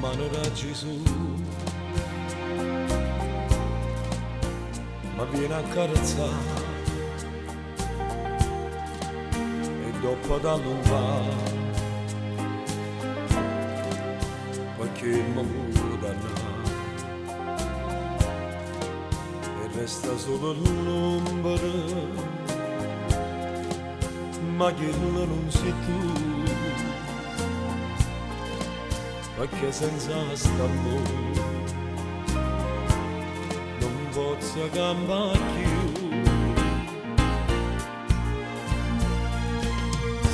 mano era Gesù, ma viene a carezzare e dopo da lontano qualche mi dannato e resta solo l'ombra, ma che non sei tu, perché senza st'amore non posso cambiare più.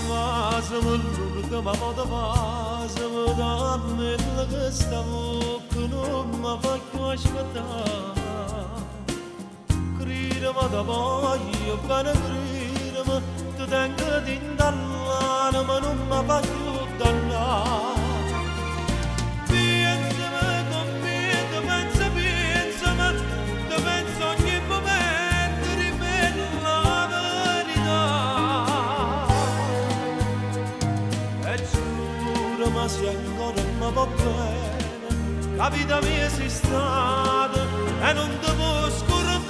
Ma se mi l'ultima volta va, se mi danno che stavo che non mi faccio aspettare, credimi da voglio bene, credimi, ti tengo di indannare, ma non mi faccio dannare. Ma se ancora mi va bene, la vita mia si stata e non devo scordare.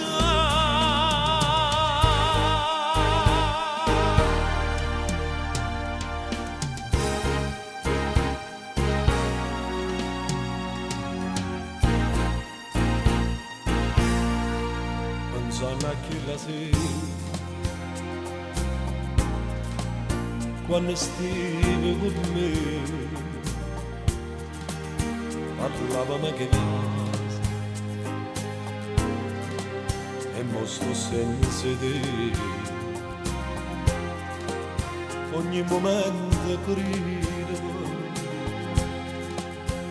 Non so a chi la sei, quando stivi con me, parlavamo che vas e mo sto senza te, ogni momento credo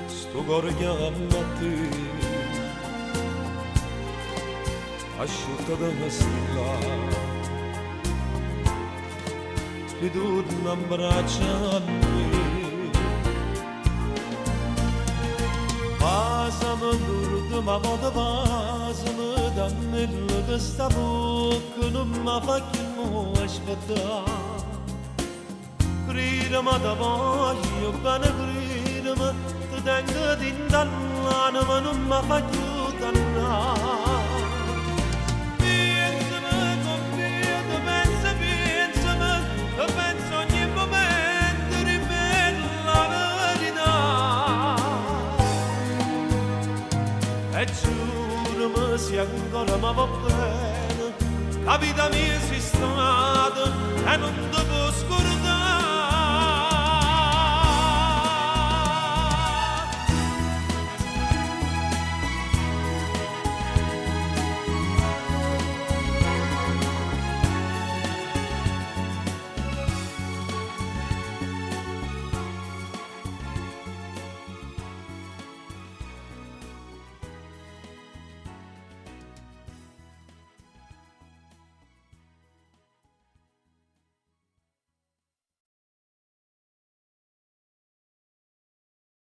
sto cuore chiama a te, asciutta da me stilla ritorna in braccia a me. Pasami l'ultima volta, pasami da me che stavo che non mi fa più aspettare. Credimi da voglio bene, credimi, ti tengo di indannare, ma non mi fa più dannare. E giurami se ancora mi va bene, la vita mia si stata e non